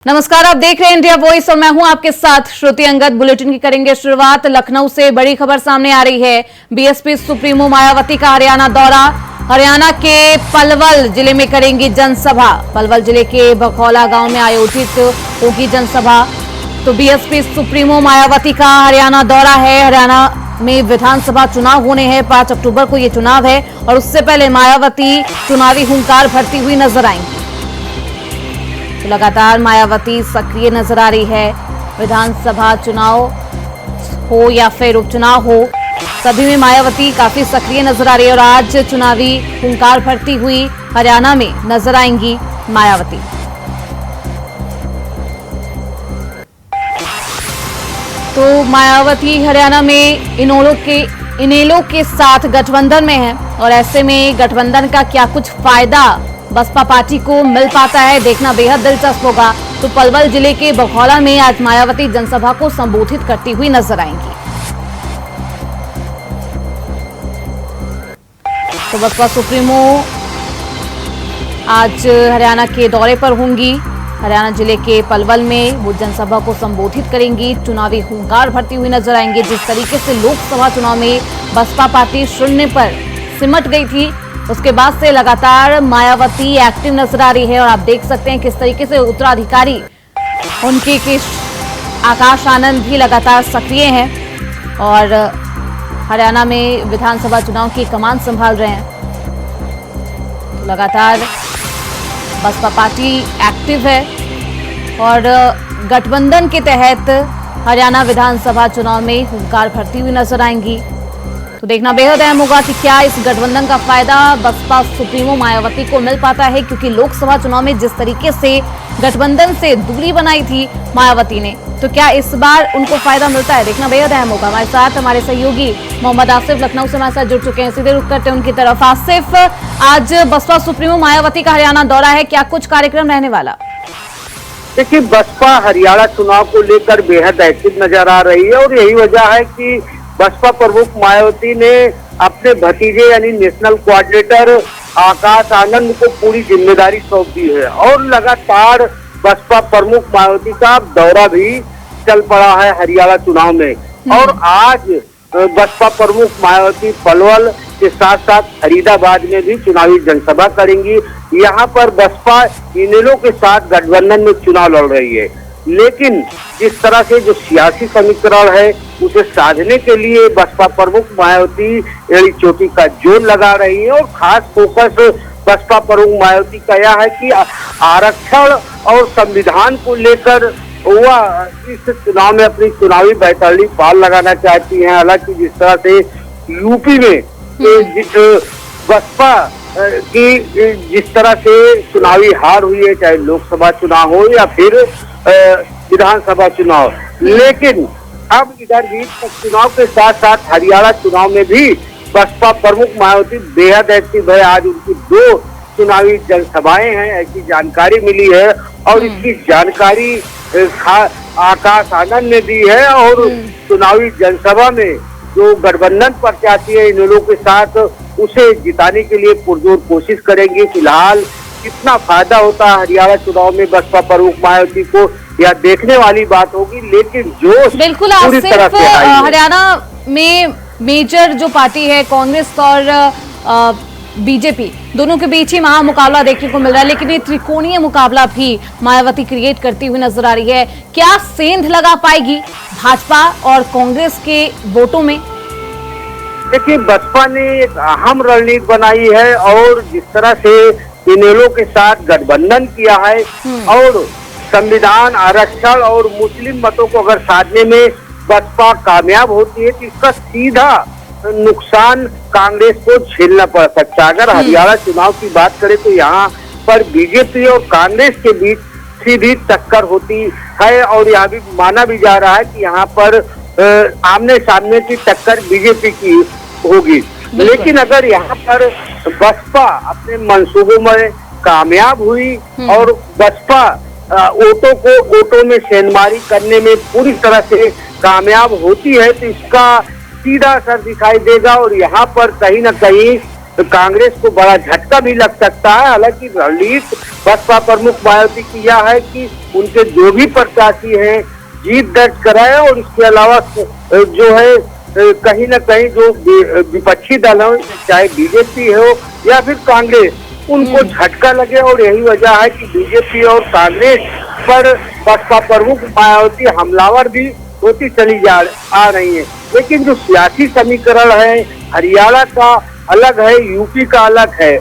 नमस्कार, आप देख रहे हैं इंडिया वॉइस और मैं हूं आपके साथ श्रुति अंगद। बुलेटिन की करेंगे शुरुआत। लखनऊ से बड़ी खबर सामने आ रही है। बीएसपी सुप्रीमो मायावती का हरियाणा दौरा। हरियाणा के पलवल जिले में करेंगी जनसभा। पलवल जिले के बखौला गांव में आयोजित होगी जनसभा। तो बीएसपी सुप्रीमो मायावती का हरियाणा दौरा है। हरियाणा में विधानसभा चुनाव होने हैं। 5 अक्टूबर को ये चुनाव है और उससे पहले मायावती चुनावी हुंकार भरती हुई नजर आएंगी। तो लगातार मायावती सक्रिय नजर आ रही है। विधानसभा चुनाव हो या फिर उपचुनाव हो, सभी में मायावती काफी सक्रिय नजर आ रही है और आज चुनावी हुंकार भरती हुई हरियाणा में नजर आएंगी मायावती। तो मायावती हरियाणा में इनेलो के साथ गठबंधन में है और ऐसे में गठबंधन का क्या कुछ फायदा बसपा पार्टी को मिल पाता है, देखना बेहद दिलचस्प होगा। तो पलवल जिले के बखौला में आज मायावती जनसभा को संबोधित करती हुई नजर आएंगी। तो बसपा सुप्रीमो आज हरियाणा के दौरे पर होंगी। हरियाणा जिले के पलवल में वो जनसभा को संबोधित करेंगी, चुनावी हुंकार भरती हुई नजर आएंगे। जिस तरीके से लोकसभा चुनाव में बसपा पार्टी शून्य पर सिमट गई थी, उसके बाद से लगातार मायावती एक्टिव नजर आ रही है और आप देख सकते हैं किस तरीके से उत्तराधिकारी उनके आकाश आनंद भी लगातार सक्रिय हैं और हरियाणा में विधानसभा चुनाव की कमान संभाल रहे हैं। तो लगातार बसपा पार्टी एक्टिव है और गठबंधन के तहत हरियाणा विधानसभा चुनाव में हुंकार भरती हुई नजर आएंगी। तो देखना बेहद अहम होगा कि क्या इस गठबंधन का फायदा बसपा सुप्रीमो मायावती को मिल पाता है, क्योंकि लोकसभा चुनाव में जिस तरीके से गठबंधन से दूरी बनाई थी मायावती ने, तो क्या इस बार उनको फायदा मिलता है, देखना बेहद अहम होगा। हमारे साथ हमारे सहयोगी मोहम्मद आसिफ लखनऊ से हमारे साथ जुड़ चुके हैं, सीधे रुख करते हैं उनकी तरफ। आसिफ, आज बसपा सुप्रीमो मायावती का हरियाणा दौरा है, क्या कुछ कार्यक्रम रहने वाला? देखिए, बसपा हरियाणा चुनाव को लेकर बेहद एक्टिव नजर आ रही है और यही वजह है कि बसपा प्रमुख मायावती ने अपने भतीजे यानी नेशनल कोऑर्डिनेटर आकाश आनंद को पूरी जिम्मेदारी सौंप दी है और लगातार बसपा प्रमुख मायावती का दौरा भी चल पड़ा है हरियाणा चुनाव में। और आज बसपा प्रमुख मायावती पलवल के साथ साथ फरीदाबाद में भी चुनावी जनसभा करेंगी। यहाँ पर बसपा इनेलो के साथ गठबंधन में चुनाव लड़ रही है, लेकिन जिस तरह से जो सियासी समीकरण है उसे साधने के लिए बसपा प्रमुख मायावती एड़ी चोटी का जोर लगा रही है और खास फोकस बसपा प्रमुख मायावती का यह है कि आरक्षण और संविधान को लेकर वह इस चुनाव में अपनी चुनावी बैतरणी पाल लगाना चाहती हैं। हालांकि जिस तरह से यूपी में बसपा की जिस तरह से चुनावी हार हुई है, चाहे लोकसभा चुनाव हो या फिर विधानसभा चुनाव, लेकिन अब इधर भी चुनाव के साथ साथ हरियाणा चुनाव में भी बसपा प्रमुख मायावती बेहद एक्टिव है। आज उनकी 2 चुनावी जनसभाएं हैं, ऐसी जानकारी मिली है और इसकी जानकारी आकाश आनंद ने दी है और चुनावी जनसभा में जो गठबंधन प्रत्याशी है इनेलो के साथ, उसे जिताने के लिए पुरजोर कोशिश करेंगे। फिलहाल कितना फायदा होता है हरियाणा चुनाव में बसपा प्रमुख मायावती को, यह देखने वाली बात होगी, लेकिन जो बिल्कुल पूरी तरह से हरियाणा में मेजर जो पार्टी है कांग्रेस और बीजेपी, दोनों के बीच ही महामुकाबला देखने को मिल रहा है, लेकिन ये त्रिकोणीय मुकाबला भी मायावती क्रिएट करती हुई नजर आ रही है। क्या सेंध लगा पाएगी भाजपा और कांग्रेस के वोटों में? देखिए, बसपा ने एक अहम रणनीति बनाई है और जिस तरह से इनेलो के साथ गठबंधन किया है और संविधान, आरक्षण और मुस्लिम मतों को अगर साधने में बसपा कामयाब होती है तो इसका सीधा नुकसान कांग्रेस को झेलना पड़ सकता है। अगर हरियाणा चुनाव की बात करें तो यहाँ पर बीजेपी और कांग्रेस के बीच सीधी टक्कर होती है और यहाँ भी माना भी जा रहा है कि यहाँ पर आमने सामने की टक्कर बीजेपी की होगी। लेकिन अगर यहाँ पर बसपा अपने मंसूबों में कामयाब हुई और बसपा वोटों में सेंधमारी करने में पूरी तरह से कामयाब होती है तो इसका सीधा असर दिखाई देगा और यहाँ पर कहीं न कहीं कांग्रेस को बड़ा झटका भी लग सकता है। हालांकि रणनीति बसपा प्रमुख मायावती की यह है कि उनके जो भी प्रत्याशी हैं जीत दर्ज कराए, और इसके अलावा जो है कहीं न कहीं जो विपक्षी दल हो, चाहे बीजेपी हो या फिर कांग्रेस, उनको झटका लगे। और यही वजह है कि बीजेपी और कांग्रेस पर बसपा प्रमुख मायावती हमलावर भी होती चली आ रही है। लेकिन जो सियासी समीकरण है, हरियाणा का अलग है, यूपी का अलग है,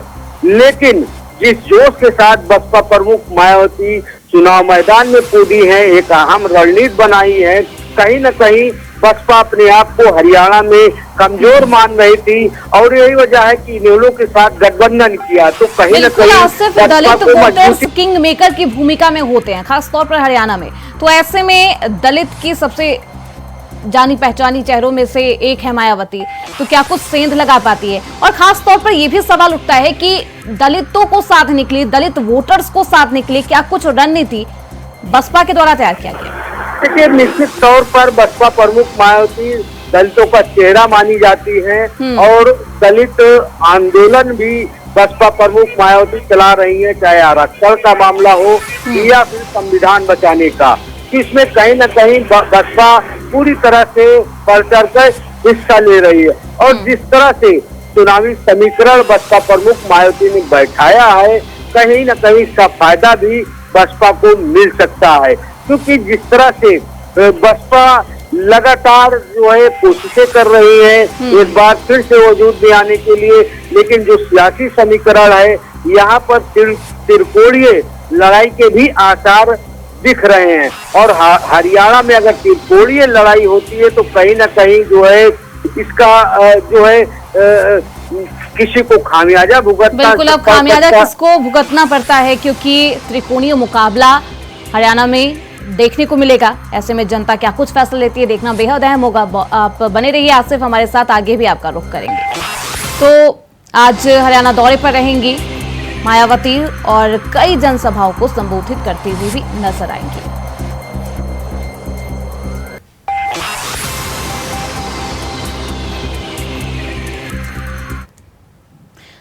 लेकिन जिस जोश के साथ बसपा प्रमुख मायावती चुनाव मैदान में कूदी है, एक अहम रणनीति बनाई है, कहीं न कहीं बसपा अपने आप को हरियाणा में कमजोर मान रही थी, और यही वजह है कि इनेलो के साथ गठबंधन किया। तो कहीं न कहीं दलित वोटर्स किंग मेकर की भूमिका में होते हैं, खासतौर पर हरियाणा में। तो ऐसे में दलित की सबसे जानी पहचानी चेहरों में से एक है मायावती, तो क्या कुछ सेंध लगा पाती है? और खास तौर पर यह भी सवाल उठता है कि दलितों को साथ निकली, दलित वोटर्स को साथ निकली, क्या कुछ रणनीति बसपा के द्वारा तैयार किया गया? देखिए, निश्चित तौर पर बसपा प्रमुख मायावती दलितों का चेहरा मानी जाती है, और दलित आंदोलन भी बसपा प्रमुख मायावती चला रही है, चाहे आरक्षण का मामला हो या फिर संविधान बचाने का। इसमें कहीं न कहीं बसपा पूरी तरह से बढ़ चढ़ कर हिस्सा ले रही है, और जिस तरह से चुनावी समीकरण बसपा प्रमुख मायावती ने बैठाया है, कहीं न कहीं इसका फायदा भी बसपा को मिल सकता है। क्योंकि जिस तरह से बसपा लगातार जो है कोशिशें कर रही है एक बार फिर से वजूद में आने के लिए, लेकिन जो सियासी समीकरण है, यहाँ पर त्रिकोणीय लड़ाई के भी आसार दिख रहे हैं। और हरियाणा में अगर त्रिकोणीय लड़ाई होती है तो कहीं ना कहीं जो है इसका जो है किसी को खामियाजा भुगतना, बिल्कुल, अब खामियाजा किसको भुगतना पड़ता है, क्योंकि त्रिकोणीय मुकाबला हरियाणा में देखने को मिलेगा। ऐसे में जनता क्या कुछ फैसला लेती है, देखना बेहद अहम होगा। आप बने रहिए आसिफ हमारे साथ, आगे भी आपका रुख करेंगे। तो आज हरियाणा दौरे पर रहेंगी मायावती और कई जनसभाओं को संबोधित करती हुई भी नजर आएंगी।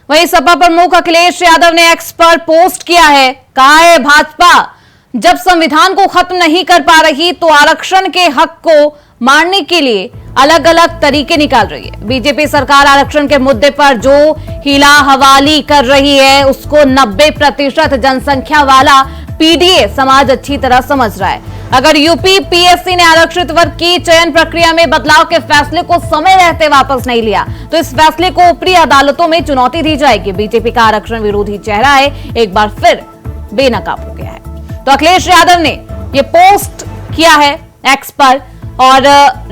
वहीं सपा प्रमुख अखिलेश यादव ने एक्स पर पोस्ट किया है, कहा है भाजपा जब संविधान को खत्म नहीं कर पा रही तो आरक्षण के हक को मारने के लिए अलग अलग तरीके निकाल रही है। बीजेपी सरकार आरक्षण के मुद्दे पर जो हीला हवाली कर रही है उसको 90% जनसंख्या वाला पीडीए समाज अच्छी तरह समझ रहा है। अगर यूपी पीएससी ने आरक्षित वर्ग की चयन प्रक्रिया में बदलाव के फैसले को समय रहते वापस नहीं लिया तो इस फैसले को ऊपरी अदालतों में चुनौती दी जाएगी। बीजेपी का आरक्षण विरोधी चेहरा है एक बार फिर बेनकाब हो गया है। तो अखिलेश यादव ने ये पोस्ट किया है एक्स पर और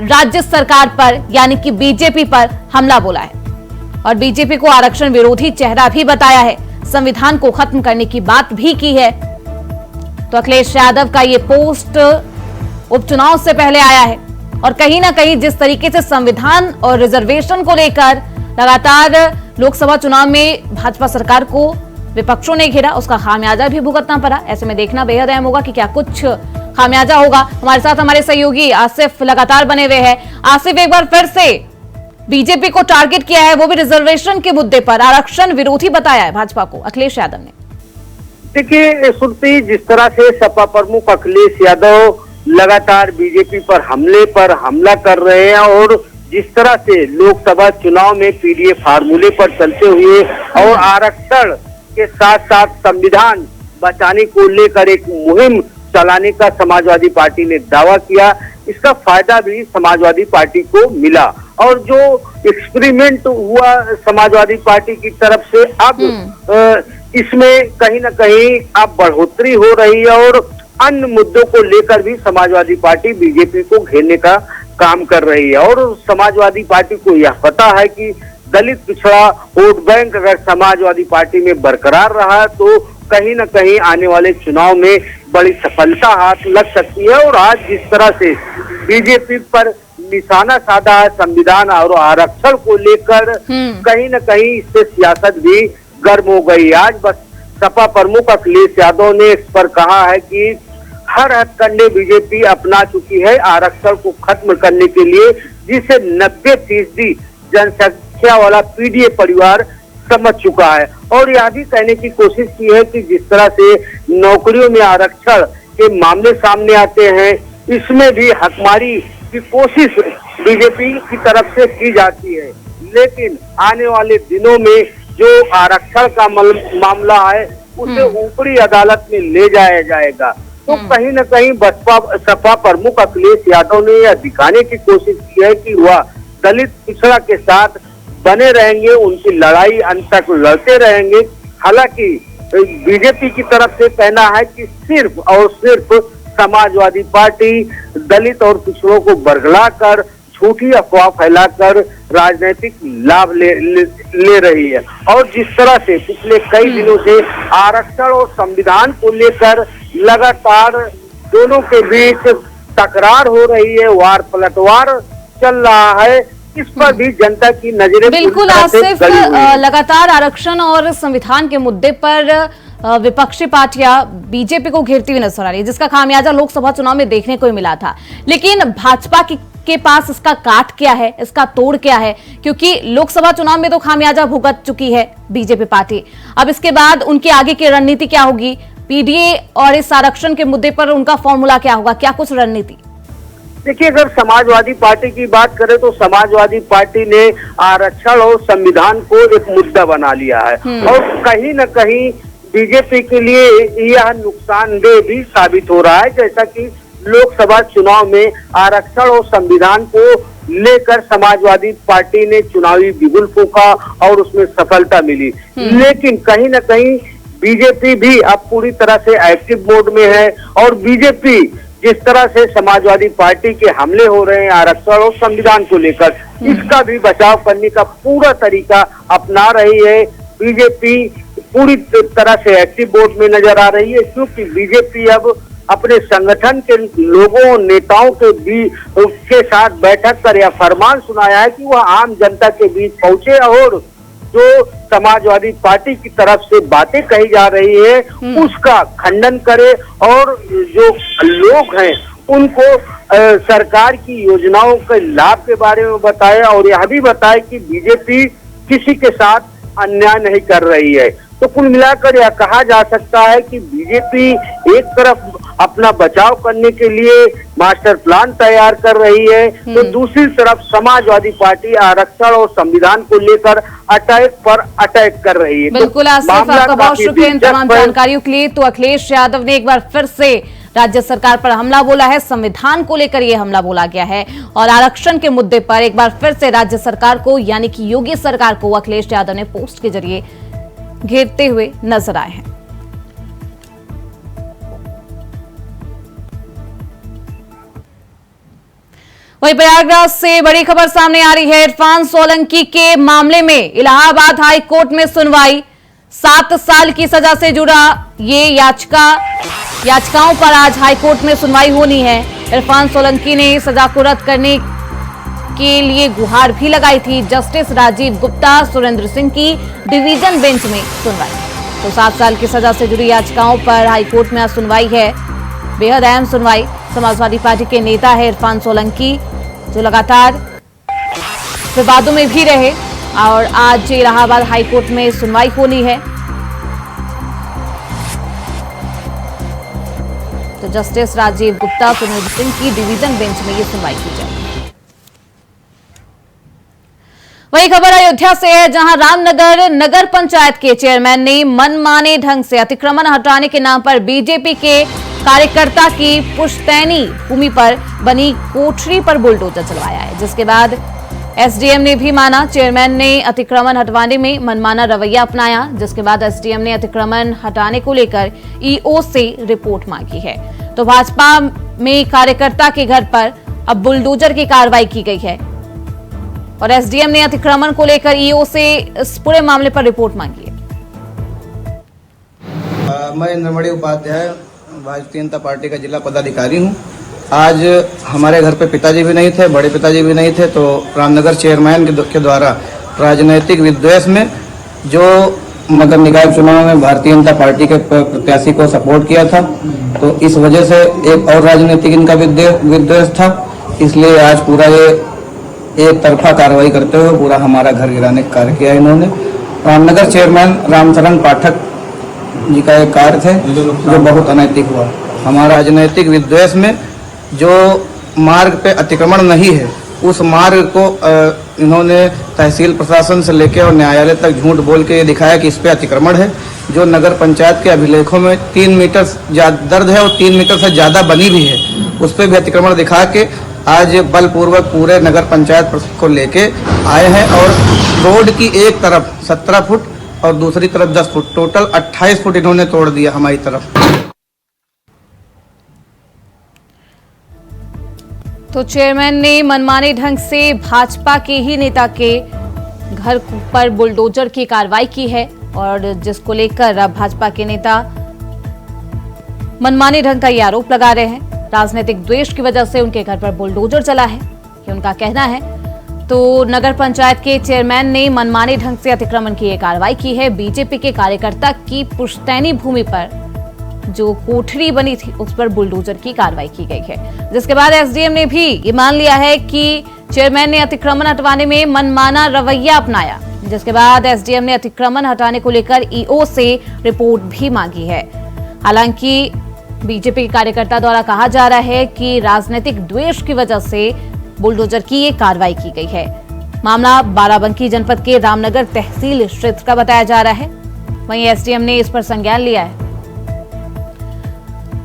राज्य सरकार पर यानी कि बीजेपी पर हमला बोला है और बीजेपी को आरक्षण विरोधी चेहरा भी बताया है, संविधान को खत्म करने की बात भी की है। तो अखिलेश यादव का ये पोस्ट उपचुनाव से पहले आया है और कहीं ना कहीं जिस तरीके से संविधान और रिजर्वेशन को लेकर लगातार लोकसभा चुनाव में भाजपा सरकार को विपक्षों ने घेरा, उसका खामियाजा भी भुगतना पड़ा। ऐसे में देखना बेहद अहम होगा कि क्या कुछ खामियाजा होगा। हमारे साथ हमारे सहयोगी आसिफ लगातार बने हुए हैं। आसिफ, एक बार फिर से बीजेपी को टारगेट किया है, वो भी रिजर्वेशन के मुद्दे पर, आरक्षण विरोधी बताया है भाजपा को अखिलेश यादव ने। देखिए सुरती, जिस तरह से सपा प्रमुख अखिलेश यादव लगातार बीजेपी पर हमला कर रहे हैं और जिस तरह से लोकसभा चुनाव में पीडीए फार्मूले पर चलते हुए और आरक्षण के साथ साथ संविधान बचाने को लेकर एक मुहिम चलाने का समाजवादी पार्टी ने दावा किया, इसका फायदा भी समाजवादी पार्टी को मिला और जो एक्सपेरिमेंट हुआ समाजवादी पार्टी की तरफ से अब इसमें कहीं ना कहीं अब बढ़ोतरी हो रही है और अन्य मुद्दों को लेकर भी समाजवादी पार्टी बीजेपी को घेरने का काम कर रही है। और समाजवादी पार्टी को यह पता है कि दलित पिछड़ा वोट बैंक अगर समाजवादी पार्टी में बरकरार रहा तो कहीं ना कहीं आने वाले चुनाव में बड़ी सफलता हाथ लग सकती है। और आज जिस तरह से बीजेपी पर निशाना साधा है संविधान और आरक्षण को लेकर, कहीं ना कहीं इससे सियासत भी गर्म हो गई। आज बस सपा प्रमुख अखिलेश यादव ने इस पर कहा है कि हर हथकंडे बीजेपी अपना चुकी है आरक्षण को खत्म करने के लिए, जिसे 90% जनसंख्या वाला पीडीए परिवार समझ चुका है और यह भी कहने की कोशिश की है कि जिस तरह से नौकरियों में आरक्षण के मामले सामने आते हैं, इसमें भी हकमारी की कोशिश बीजेपी की तरफ से की जाती है। लेकिन आने वाले दिनों में जो आरक्षण का मामला है उसे ऊपरी अदालत में ले जाया जाएगा। तो कहीं न कहीं बसपा सपा प्रमुख अखिलेश यादव ने यह दिखाने की कोशिश की है कि वह दलित पिछड़ा के साथ बने रहेंगे, उनकी लड़ाई अंत तक लड़ते रहेंगे। हालांकि बीजेपी की तरफ से कहना है कि सिर्फ और सिर्फ समाजवादी पार्टी दलित और पिछड़ों को बरगलाकर झूठी अफवाह फैलाकर राजनीतिक लाभ ले रही है। और जिस तरह से पिछले कई दिनों से आरक्षण और संविधान को लेकर लगातार दोनों के बीच तकरार हो रही है, वार पलटवार चल रहा है, इस पर भी जनता की नजरें बिल्कुल आसिफ, लगातार आरक्षण और संविधान के मुद्दे पर विपक्षी पार्टियां बीजेपी को घेरती हुई नजर आ रही है, जिसका खामियाजा लोकसभा चुनाव में देखने को मिला था। लेकिन भाजपा के पास इसका काट क्या है, इसका तोड़ क्या है? क्योंकि लोकसभा चुनाव में तो खामियाजा भुगत चुकी है बीजेपी पार्टी। अब इसके बाद उनकी आगे की रणनीति क्या होगी? पीडीए और इस आरक्षण के मुद्दे पर उनका फॉर्मूला क्या होगा? क्या कुछ रणनीति? देखिए, अगर समाजवादी पार्टी की बात करें तो समाजवादी पार्टी ने आरक्षण और संविधान को एक मुद्दा बना लिया है और कहीं न कहीं बीजेपी के लिए यह नुकसानदेह भी साबित हो रहा है। जैसा कि लोकसभा चुनाव में आरक्षण और संविधान को लेकर समाजवादी पार्टी ने चुनावी बिगुल फूंका और उसमें सफलता मिली। लेकिन कहीं न कहीं बीजेपी भी अब पूरी तरह से एक्टिव मोड में है और बीजेपी जिस तरह से समाजवादी पार्टी के हमले हो रहे हैं आरक्षण और संविधान को लेकर, इसका भी बचाव करने का पूरा तरीका अपना रही है। बीजेपी पूरी तरह से एक्टिव मोड में नजर आ रही है, क्योंकि बीजेपी अब अपने संगठन के लोगों नेताओं के साथ बैठक कर यह फरमान सुनाया है कि वह आम जनता के बीच पहुंचे और जो समाजवादी पार्टी की तरफ से बातें कही जा रही है उसका खंडन करे और जो लोग हैं उनको सरकार की योजनाओं के लाभ के बारे में बताए और यह भी बताए कि बीजेपी किसी के साथ अन्याय नहीं कर रही है। तो कुल मिलाकर यह कहा जा सकता है कि बीजेपी एक तरफ अपना बचाव करने के लिए मास्टर प्लान तैयार कर रही है, तो दूसरी तरफ समाजवादी पार्टी आरक्षण और संविधान को लेकर अटैक पर अटैक कर रही है। बिल्कुल आसिफ, आपका बहुत शुक्रिया इन तमाम जानकारियों के लिए। तो अखिलेश यादव ने एक बार फिर से राज्य सरकार पर हमला बोला है, संविधान को लेकर यह हमला बोला गया है और आरक्षण के मुद्दे पर एक बार फिर से राज्य सरकार को यानी कि योगी सरकार को अखिलेश यादव ने पोस्ट के जरिए घेरते हुए नजर आए हैं। वहीं प्रयागराज से बड़ी खबर सामने आ रही है। इरफान सोलंकी के मामले में इलाहाबाद हाई कोर्ट में सुनवाई। 7 साल की सजा से जुड़ा ये याचिकाओं पर आज हाई कोर्ट में सुनवाई होनी है। इरफान सोलंकी ने सजा को रद्द करने के लिए गुहार भी लगाई थी। जस्टिस राजीव गुप्ता सुरेंद्र सिंह की डिवीजन बेंच में सुनवाई। तो 7 साल की सजा से जुड़ी याचिकाओं पर हाईकोर्ट में आज सुनवाई है। बेहद अहम सुनवाई। समाजवादी पार्टी के नेता है इरफान सोलंकी, जो लगातार विवादों में भी रहे और आज इलाहाबाद हाईकोर्ट में सुनवाई होनी है। तो जस्टिस राजीव गुप्ता सुरेंद्र सिंह की डिवीजन बेंच में ये सुनवाई की जाएगी। वही खबर अयोध्या से है, जहां रामनगर नगर पंचायत के चेयरमैन ने मनमाने ढंग से अतिक्रमण हटाने के नाम पर बीजेपी के कार्यकर्ता की पुश्तैनी भूमि पर बनी कोठरी पर बुलडोजर चलवाया है, जिसके बाद एसडीएम ने भी माना। चेयरमैन ने अतिक्रमण हटवाने में मनमाना रवैया अपनाया, जिसके बाद एसडीएम ने अतिक्रमण हटाने को लेकर ईओ से रिपोर्ट मांगी है। तो भाजपा में कार्यकर्ता के घर पर अब बुलडोजर की कार्रवाई की गई है और एसडीएम ने अतिक्रमण को लेकर ईओ से इस पूरे मामले पर रिपोर्ट मांगी है। मैं इंद्रमणि उपाध्याय भारतीय जनता पार्टी का जिला पदाधिकारी हूं। आज हमारे घर पे पिताजी भी नहीं थे, बड़े पिताजी भी नहीं थे, तो रामनगर चेयरमैन के द्वारा राजनीतिक विद्वेष में जो नगर निकाय चुनाव में भारतीय जनता पार्टी के प्रत्याशी को सपोर्ट किया था, तो इस वजह से एक और राजनीतिक इनका विद्वेष था। इसलिए आज पूरा ये एक तरफा कार्रवाई करते हुए पूरा हमारा घर गिराने का कार्य किया इन्होंने। रामनगर चेयरमैन रामचरण पाठक जी का एक कार्य थे जो बहुत अनैतिक हुआ। हमारा राजनैतिक विद्वेष में जो मार्ग पे अतिक्रमण नहीं है उस मार्ग को इन्होंने तहसील प्रशासन से लेकर और न्यायालय तक झूठ बोल के ये दिखाया कि इस पे अतिक्रमण है। जो नगर पंचायत के अभिलेखों में 3 मीटर दर्ज है और 3 मीटर से ज़्यादा बनी भी है, उस पर भी अतिक्रमण दिखा के आज बलपूर्वक पूरे नगर पंचायत को लेके आए हैं। और रोड की एक तरफ 17 फुट और दूसरी तरफ 10 फुट, टोटल 28 फुट इन्होंने तोड़ दिया हमारी तरफ। तो चेयरमैन ने मनमाने ढंग से भाजपा के ही नेता के घर पर बुलडोजर की कार्रवाई की है और जिसको लेकर अब भाजपा के नेता मनमाने ढंग का ये आरोप लगा रहे हैं। राजनीतिक द्वेष की वजह से उनके घर पर बुलडोजर चला है, ये उनका कहना है। तो नगर पंचायत के चेयरमैन ने मनमाने ढंग से अतिक्रमण की ये कार्रवाई की है। बीजेपी के कार्यकर्ता की पुश्तैनी भूमि पर जो कोठरी बनी थी उस पर बुलडोजर की कार्रवाई की गई है, जिसके बाद एसडीएम ने भी ये मान लिया है कि चेयरमैन ने अतिक्रमण हटवाने में मनमाना रवैया अपनाया, जिसके बाद एसडीएम ने अतिक्रमण हटाने को लेकर ईओ से रिपोर्ट भी मांगी है। हालांकि बीजेपी के कार्यकर्ता द्वारा कहा जा रहा है कि राजनीतिक द्वेष की वजह से बुलडोजर की ये कार्रवाई की गई है। मामला बाराबंकी जनपद के रामनगर तहसील क्षेत्र का बताया जा रहा है। वहीं एसडीएम ने इस पर संज्ञान लिया है।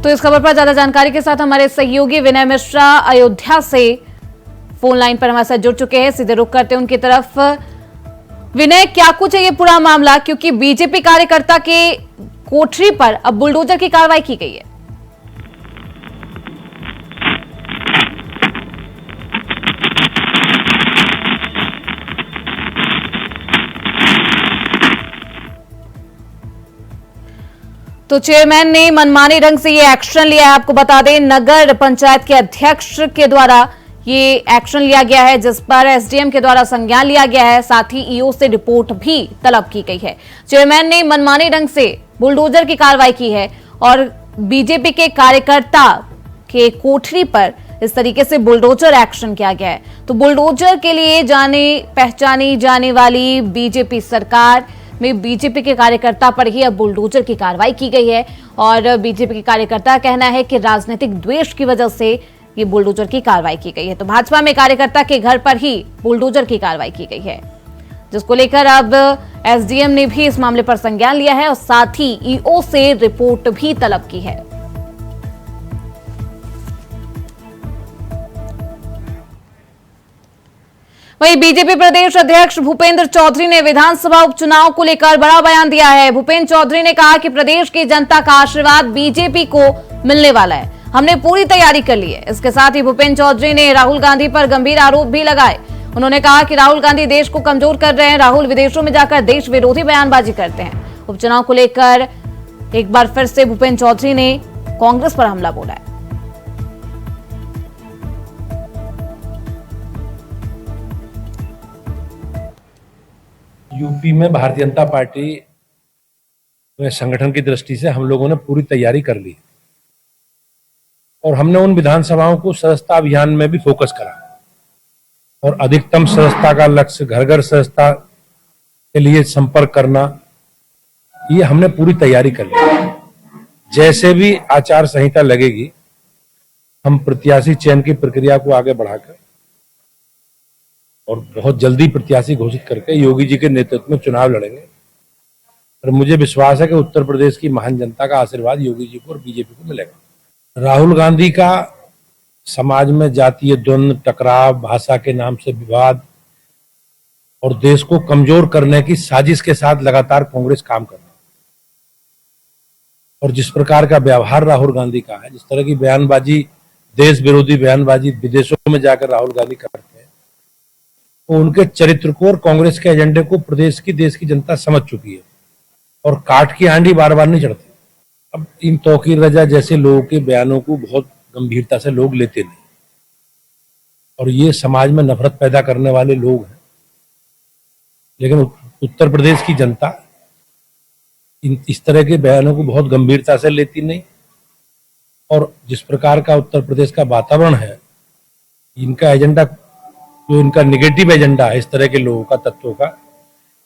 तो इस खबर पर ज्यादा जानकारी के साथ हमारे सहयोगी विनय मिश्रा अयोध्या से फोन लाइन पर हमारे साथ जुड़ चुके हैं। सीधे रुख करते हैं उनकी तरफ। विनय, क्या कुछ है ये पूरा मामला, क्योंकि बीजेपी कार्यकर्ता के कोठरी पर अब बुलडोजर की कार्रवाई की गई है? तो चेयरमैन ने मनमाने ढंग से ये एक्शन लिया है। आपको बता दें, नगर पंचायत के अध्यक्ष के द्वारा ये एक्शन लिया गया है, जिस पर एसडीएम के द्वारा संज्ञान लिया गया है। साथ ही ईओ से रिपोर्ट भी तलब की गई है। चेयरमैन ने मनमाने ढंग से बुलडोजर की कार्रवाई की है और बीजेपी के कार्यकर्ता के कोठरी पर इस तरीके से बुलडोजर एक्शन किया गया है। तो बुलडोजर के लिए जाने पहचानी जाने वाली बीजेपी सरकार में बीजेपी के कार्यकर्ता पर ही अब बुलडोजर की कार्रवाई की गई है और बीजेपी के कार्यकर्ता का कहना है कि राजनीतिक द्वेष की वजह से ये बुलडोजर की कार्रवाई की गई है। तो भाजपा में कार्यकर्ता के घर पर ही बुलडोजर की कार्रवाई की गई है, जिसको लेकर अब एसडीएम ने भी इस मामले पर संज्ञान लिया है और साथ ही ईओ से रिपोर्ट भी तलब की है। वहीं बीजेपी प्रदेश अध्यक्ष भूपेंद्र चौधरी ने विधानसभा उपचुनाव को लेकर बड़ा बयान दिया है। भूपेंद्र चौधरी ने कहा कि प्रदेश की जनता का आशीर्वाद बीजेपी को मिलने वाला है, हमने पूरी तैयारी कर ली है। इसके साथ ही भूपेंद्र चौधरी ने राहुल गांधी पर गंभीर आरोप भी लगाए। उन्होंने कहा कि राहुल गांधी देश को कमजोर कर रहे हैं, राहुल विदेशों में जाकर देश विरोधी बयानबाजी करते हैं। उपचुनाव को लेकर एक बार फिर से भूपेंद्र चौधरी ने कांग्रेस पर हमला बोला है। यूपी में भारतीय जनता पार्टी में संगठन की दृष्टि से हम लोगों ने पूरी तैयारी कर ली और हमने उन विधानसभाओं को सदस्यता अभियान में भी फोकस करा और अधिकतम सदस्यता का लक्ष्य, घर घर सदस्यता के लिए संपर्क करना, ये हमने पूरी तैयारी कर ली। जैसे भी आचार संहिता लगेगी हम प्रत्याशी चयन की प्रक्रिया को आगे बढ़ाकर और बहुत जल्दी प्रत्याशी घोषित करके योगी जी के नेतृत्व में चुनाव लड़ेंगे। और मुझे विश्वास है कि उत्तर प्रदेश की महान जनता का आशीर्वाद योगी जी को और बीजेपी को मिलेगा। राहुल गांधी का समाज में जातीय द्वंद्व, टकराव, भाषा के नाम से विवाद और देश को कमजोर करने की साजिश के साथ लगातार कांग्रेस काम कर रही है। और जिस प्रकार का व्यवहार राहुल गांधी का है, जिस तरह की बयानबाजी, देश विरोधी बयानबाजी विदेशों में जाकर राहुल गांधी करते हैं, तो उनके चरित्र को और कांग्रेस के एजेंडे को प्रदेश की, देश की जनता समझ चुकी है और काट की आंधी बार बार नहीं चढ़ती। अब इन तौकीर रजा जैसे लोगों के बयानों को बहुत गंभीरता से लोग लेते नहीं और ये समाज में नफरत पैदा करने वाले लोग हैं। लेकिन उत्तर प्रदेश की जनता इस तरह के बयानों को बहुत गंभीरता से लेती नहीं और जिस प्रकार का उत्तर प्रदेश का वातावरण है, इनका एजेंडा, जो इनका निगेटिव एजेंडा है इस तरह के लोगों का, तत्वों का,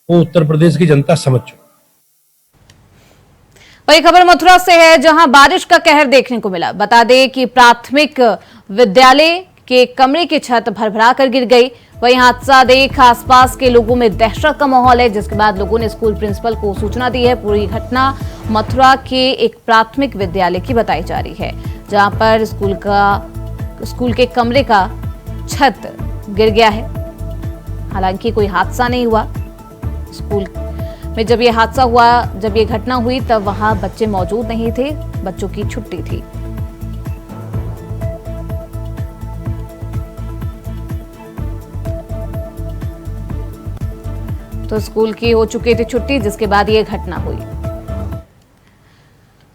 वो उत्तर प्रदेश की जनता समझ चुकी। वही खबर मथुरा से है, जहां बारिश का कहर देखने को मिला। बता दें कि प्राथमिक विद्यालय के कमरे की छत भरभरा कर गिर गई। वही हादसा देख आसपास के लोगों में दहशत का माहौल है, जिसके बाद लोगों ने स्कूल प्रिंसिपल को सूचना दी है। पूरी घटना मथुरा के एक प्राथमिक विद्यालय की बताई जा रही है, जहां पर स्कूल के कमरे का छत गिर गया है। हालांकि कोई हादसा नहीं हुआ। स्कूल में जब ये घटना हुई तब वहां बच्चे मौजूद नहीं थे, बच्चों की छुट्टी थी। तो स्कूल की हो चुकी थी छुट्टी, जिसके बाद ये घटना हुई।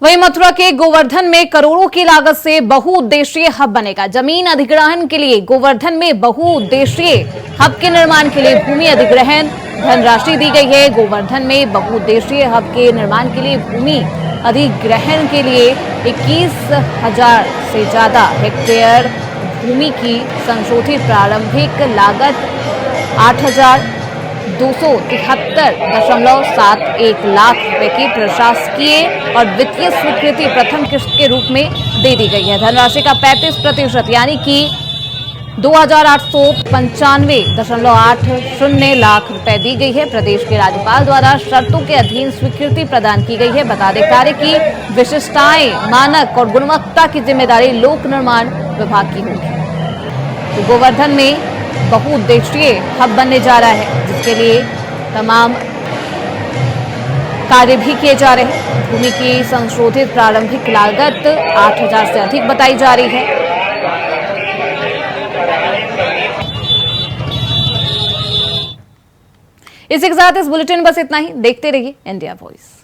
वहीं मथुरा के गोवर्धन में करोड़ों की लागत से बहुउद्देशीय हब बनेगा। जमीन अधिग्रहण के लिए गोवर्धन में बहुउद्देशीय हब के निर्माण के लिए भूमि अधिग्रहण धनराशि दी गई है। गोवर्धन में बहुउद्देशीय हब के निर्माण के लिए भूमि अधिग्रहण के लिए 21,000 से ज्यादा हेक्टेयर भूमि की संशोधित प्रारंभिक लागत 8,273.71 लाख रुपए की प्रशासकीय और वित्तीय स्वीकृति प्रथम किस्त के रूप में दे दी गई है। धनराशि का 35% यानी कि 2,895.80 लाख रुपए दी गई है। प्रदेश के राज्यपाल द्वारा शर्तों के अधीन स्वीकृति प्रदान की गई है। बता दें, कार्य की विशिष्टताएं, मानक और गुणवत्ता की जिम्मेदारी लोक निर्माण विभाग की होगी। तो गोवर्धन में बहुउद्देशीय हब बनने जा रहा है, जिसके लिए तमाम कार्य भी किए जा रहे हैं। भूमि की संशोधित प्रारंभिक लागत 8,000 से अधिक बताई जा रही है। इसी के साथ इस बुलेटिन बस इतना ही। देखते रहिए इंडिया वॉइस।